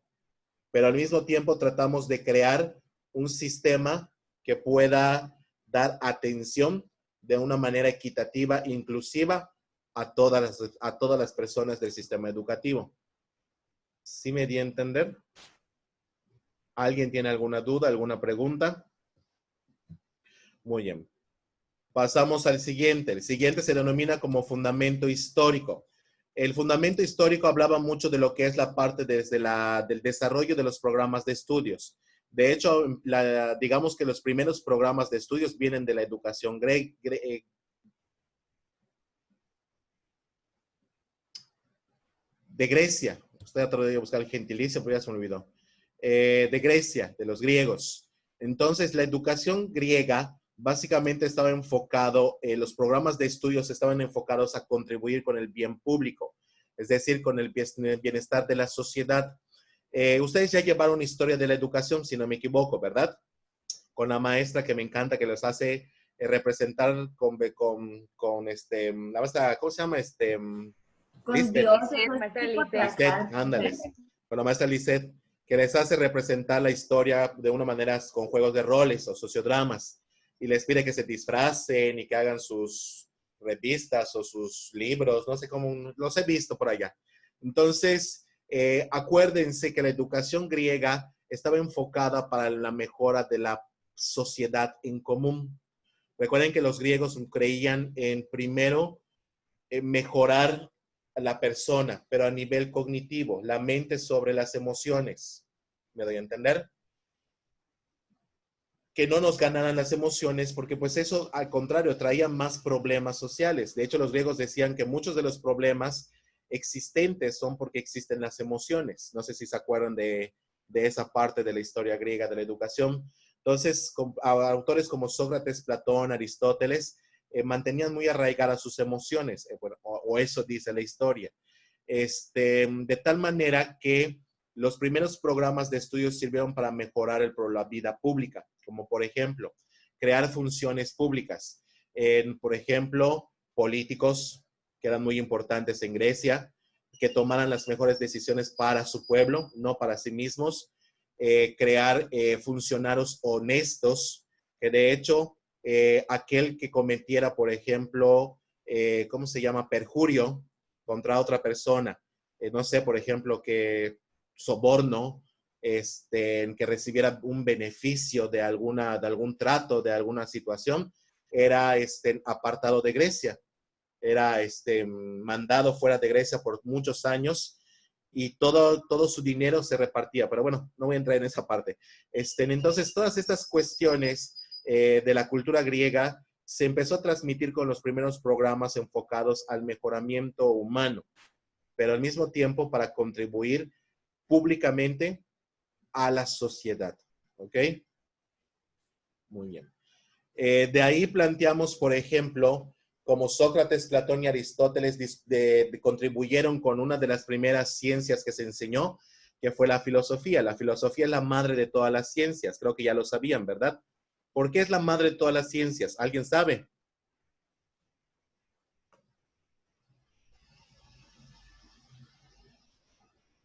Pero al mismo tiempo tratamos de crear un sistema que pueda dar atención de una manera equitativa, inclusiva a todas las personas del sistema educativo. ¿Sí me di a entender? ¿Alguien tiene alguna duda, alguna pregunta? Muy bien. Pasamos al siguiente. El siguiente se denomina como fundamento histórico. El fundamento histórico hablaba mucho de lo que es la parte del desarrollo de los programas de estudios. De hecho, digamos que los primeros programas de estudios vienen de la educación de Grecia. Estoy tratando de buscar el gentilicio, pero ya se me olvidó. De Grecia, de los griegos. Entonces, la educación griega básicamente estaba enfocado, los programas de estudios estaban enfocados a contribuir con el bien público, es decir, con el bienestar de la sociedad. Ustedes ya llevaron historia de la educación, si no me equivoco, ¿verdad? Con la maestra que me encanta, que los hace representar con la maestra, ¿cómo se llama? Lisbeth. Lisbeth, ándales. Con la maestra Lisbeth, que les hace representar la historia de una manera con juegos de roles o sociodramas. Y les pide que se disfracen y que hagan sus revistas o sus libros, no sé cómo, los he visto por allá. Entonces, acuérdense que la educación griega estaba enfocada para la mejora de la sociedad en común. Recuerden que los griegos creían en, primero, mejorar a la persona, pero a nivel cognitivo, la mente sobre las emociones. ¿Me doy a entender? Que no nos ganaran las emociones, porque pues eso, al contrario, traía más problemas sociales. De hecho, los griegos decían que muchos de los problemas existentes son porque existen las emociones. No sé si se acuerdan de esa parte de la historia griega de la educación. Entonces, autores como Sócrates, Platón, Aristóteles, mantenían muy arraigadas sus emociones, bueno, o eso dice la historia. De tal manera que los primeros programas de estudios sirvieron para mejorar la vida pública, como por ejemplo, crear funciones públicas. Por ejemplo, políticos, que eran muy importantes en Grecia, que tomaran las mejores decisiones para su pueblo, no para sí mismos. Crear funcionarios honestos, que de hecho, aquel que cometiera, por ejemplo, ¿cómo se llama? Perjurio contra otra persona. No sé, por ejemplo, que soborno, que recibiera un beneficio de algún trato, de alguna situación, era apartado de Grecia. Era mandado fuera de Grecia por muchos años y todo su dinero se repartía. Pero bueno, no voy a entrar en esa parte. Entonces, todas estas cuestiones de la cultura griega se empezó a transmitir con los primeros programas enfocados al mejoramiento humano, pero al mismo tiempo para contribuir públicamente a la sociedad. ¿Ok? Muy bien. De ahí planteamos, por ejemplo, como Sócrates, Platón y Aristóteles contribuyeron con una de las primeras ciencias que se enseñó, que fue la filosofía. La filosofía es la madre de todas las ciencias. Creo que ya lo sabían, ¿verdad? ¿Por qué es la madre de todas las ciencias? ¿Alguien sabe?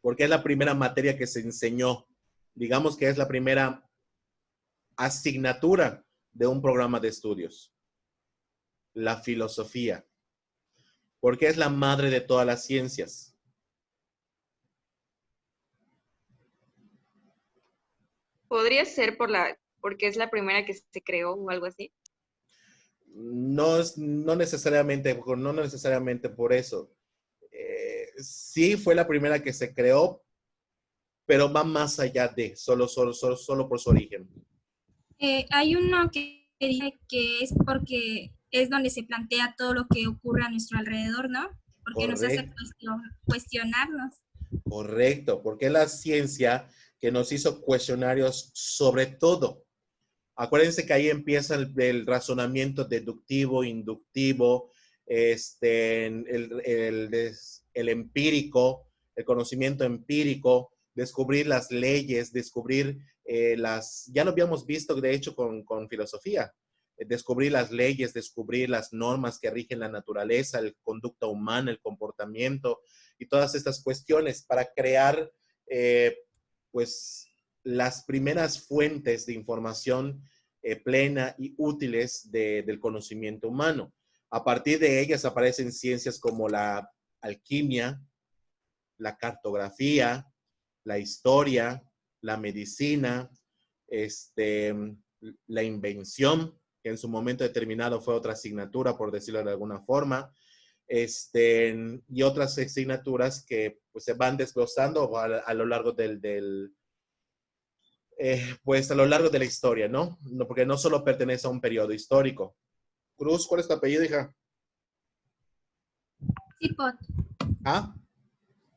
porque es la primera materia que se enseñó. Digamos que es la primera asignatura de un programa de estudios. La filosofía, porque es la madre de todas las ciencias. Podría ser porque es la primera que se creó o algo así. No necesariamente por eso. Sí fue la primera que se creó, pero va más allá de solo por su origen. Hay uno que dice que es porque es donde se plantea todo lo que ocurre a nuestro alrededor, ¿no? Porque nos hace cuestionarnos. Correcto, porque es la ciencia que nos hizo cuestionarios sobre todo. Acuérdense que ahí empieza el razonamiento deductivo, inductivo, el empírico, el conocimiento empírico, descubrir las leyes, descubrir ya lo habíamos visto de hecho con filosofía, descubrir las leyes, descubrir las normas que rigen la naturaleza, la conducta humana, el comportamiento y todas estas cuestiones para crear pues las primeras fuentes de información plena y útiles del conocimiento humano. A partir de ellas aparecen ciencias como la alquimia, la cartografía, la historia, la medicina, la invención, que en su momento determinado fue otra asignatura, por decirlo de alguna forma, y otras asignaturas que pues, se van desglosando a lo largo pues a lo largo de la historia, ¿no? Porque no solo pertenece a un periodo histórico. Cruz, ¿cuál es tu apellido, hija? Cipot. ¿Ah?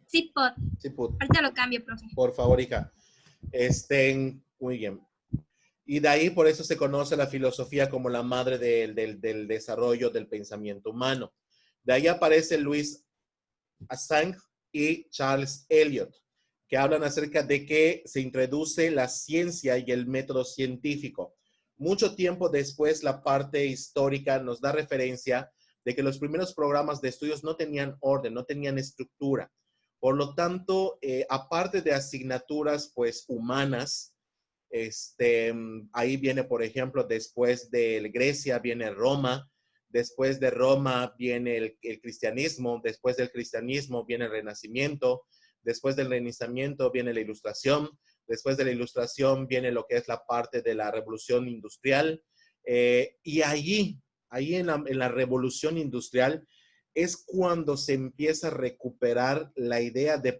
Cipot. Cipot. Ahorita lo cambio, profe. Por favor, hija. Muy bien. Y de ahí por eso se conoce la filosofía como la madre del desarrollo del pensamiento humano. De ahí aparece Louis Assange y Charles Eliot, que hablan acerca de que se introduce la ciencia y el método científico. Mucho tiempo después, la parte histórica nos da referencia de que los primeros programas de estudios no tenían orden, no tenían estructura. Por lo tanto, aparte de asignaturas pues humanas, ahí viene, por ejemplo, después de Grecia viene Roma, después de Roma viene el cristianismo, después del cristianismo viene el Renacimiento, después del Renacimiento viene la Ilustración, después de la Ilustración viene lo que es la parte de la Revolución Industrial, y ahí en la Revolución Industrial es cuando se empieza a recuperar la idea de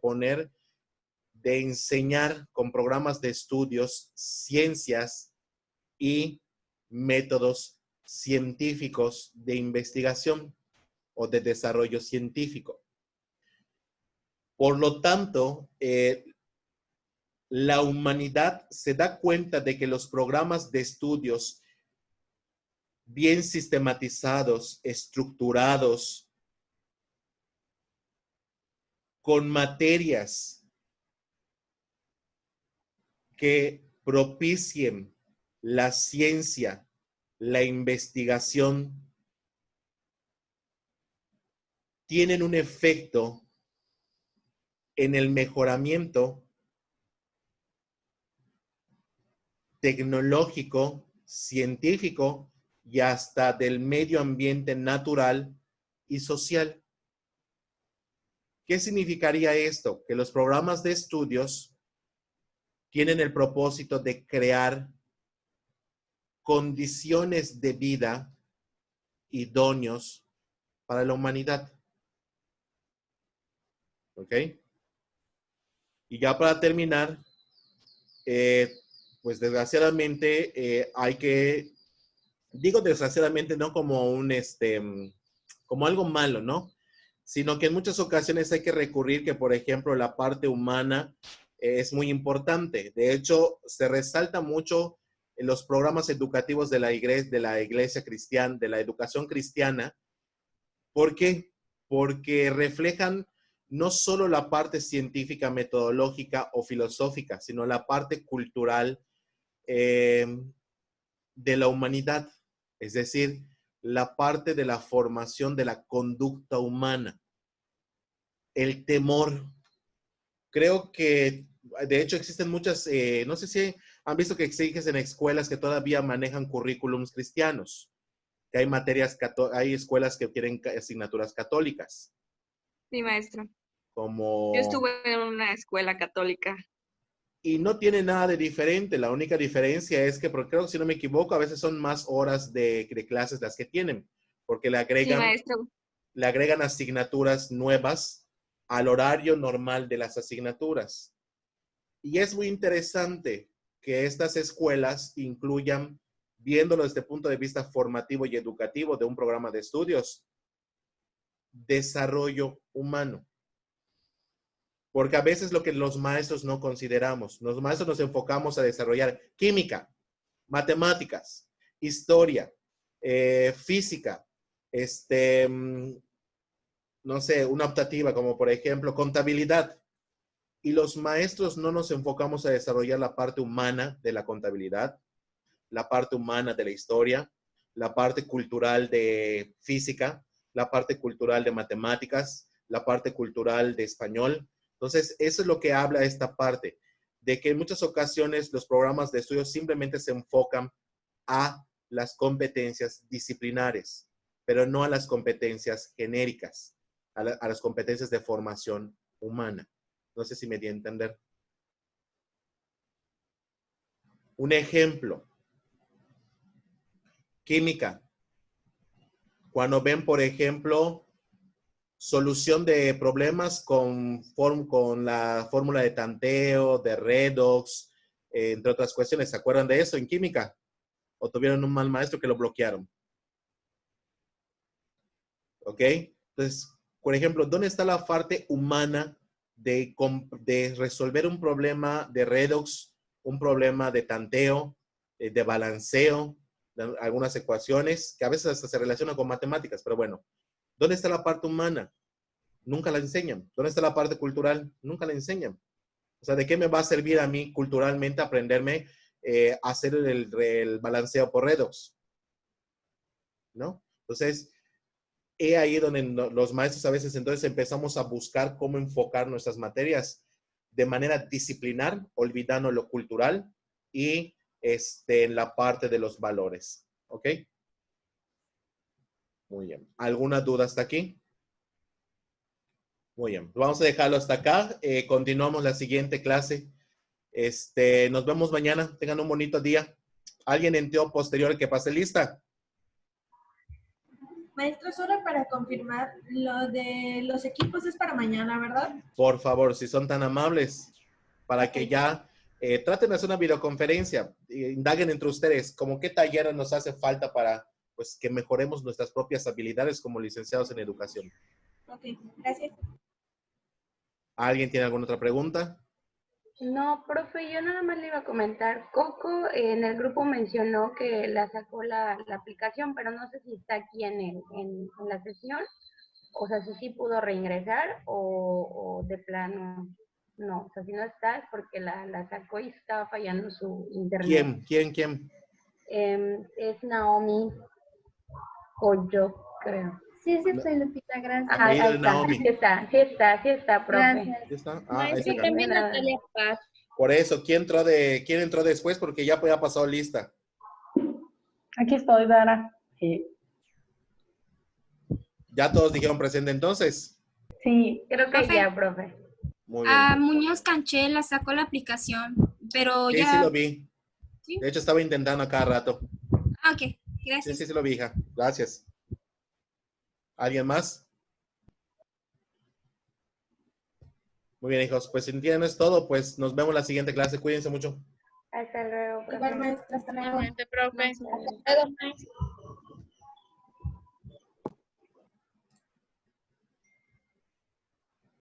enseñar con programas de estudios, ciencias y métodos científicos de investigación o de desarrollo científico. Por lo tanto, la humanidad se da cuenta de que los programas de estudios bien sistematizados, estructurados, con materias que propicien la ciencia, la investigación, tienen un efecto en el mejoramiento tecnológico, científico y hasta del medio ambiente natural y social. ¿Qué significaría esto? Que los programas de estudios tienen el propósito de crear condiciones de vida idóneos para la humanidad. ¿Ok? Y ya para terminar, pues desgraciadamente digo desgraciadamente no como como algo malo, ¿no? Sino que en muchas ocasiones hay que recurrir que, por ejemplo, la parte humana es muy importante. De hecho, se resalta mucho en los programas educativos de la iglesia cristiana, de la educación cristiana. ¿Por qué? Porque reflejan no solo la parte científica, metodológica o filosófica, sino la parte cultural de la humanidad. Es decir, la parte de la formación de la conducta humana, el temor, Creo que, de hecho, existen muchas, no sé si han visto que existen escuelas que todavía manejan currículums cristianos, que hay materias, hay escuelas que tienen asignaturas católicas. Sí, maestro. Como... Yo estuve en una escuela católica. Y no tiene nada de diferente. La única diferencia es que, porque creo que si no me equivoco, a veces son más horas de clases las que tienen, porque le agregan, sí, maestro. Le agregan asignaturas nuevas al horario normal de las asignaturas. Y es muy interesante que estas escuelas incluyan, viéndolo desde el punto de vista formativo y educativo de un programa de estudios, desarrollo humano. Porque a veces lo que los maestros no consideramos, los maestros nos enfocamos a desarrollar química, matemáticas, historia, física, no sé, una optativa como por ejemplo contabilidad. Y los maestros no nos enfocamos a desarrollar la parte humana de la contabilidad, la parte humana de la historia, la parte cultural de física, la parte cultural de matemáticas, la parte cultural de español. Entonces, eso es lo que habla esta parte, de que en muchas ocasiones los programas de estudio simplemente se enfocan a las competencias disciplinares, pero no a las competencias genéricas, a las competencias de formación humana. No sé si me di a entender. Un ejemplo. Química. Cuando ven, por ejemplo, solución de problemas con la fórmula de tanteo, de redox, entre otras cuestiones. ¿Se acuerdan de eso en química? ¿O tuvieron un mal maestro que lo bloquearon? ¿Ok? Entonces, por ejemplo, ¿dónde está la parte humana de resolver un problema de redox, un problema de tanteo, de balanceo, de algunas ecuaciones, que a veces hasta se relacionan con matemáticas, pero bueno, ¿dónde está la parte humana? Nunca la enseñan. ¿Dónde está la parte cultural? Nunca la enseñan. O sea, ¿de qué me va a servir a mí culturalmente aprenderme a hacer el balanceo por redox? ¿No? Entonces, he ahí donde los maestros a veces entonces empezamos a buscar cómo enfocar nuestras materias de manera disciplinar, olvidando lo cultural y en la parte de los valores. ¿Ok? Muy bien. ¿Alguna duda hasta aquí? Muy bien. Vamos a dejarlo hasta acá. Continuamos la siguiente clase. Nos vemos mañana. Tengan un bonito día. ¿Alguien en teo posterior que pase lista? Maestro, solo para confirmar, lo de los equipos es para mañana, ¿verdad? Por favor, si son tan amables, para que ya traten de hacer una videoconferencia, indaguen entre ustedes como qué taller nos hace falta para pues, que mejoremos nuestras propias habilidades como licenciados en educación. Ok, gracias. ¿Alguien tiene alguna otra pregunta? No, profe, yo nada más le iba a comentar. Coco en el grupo mencionó que la sacó la aplicación, pero no sé si está aquí en la sesión. O sea, si sí pudo reingresar o de plano no. O sea, si no está es porque la sacó y estaba fallando su internet. ¿Quién? Es Naomi Coyo, creo. Sí, estoy Lupita, gracias. Ahí está, Naomi. sí está, profe. Gracias. ¿Sí está? Maestra, también Natalia Paz. Por eso, ¿quién entró después? Porque ya ha pasado lista. Aquí estoy, Dara. Sí. ¿Ya todos dijeron presente entonces? Sí. Creo que Profe. ya, profe. Muy bien. Muñoz Canchela sacó la aplicación, pero Sí, ya... sí lo vi. ¿Sí? De hecho, estaba intentando a cada rato. Ok, gracias. Sí lo vi, hija. Gracias. ¿Alguien más? Muy bien, hijos. Pues si tienes todo, pues nos vemos en la siguiente clase. Cuídense mucho. Hasta luego, profe. Igual, maestra, hasta luego. Profe. Hasta luego, maestra.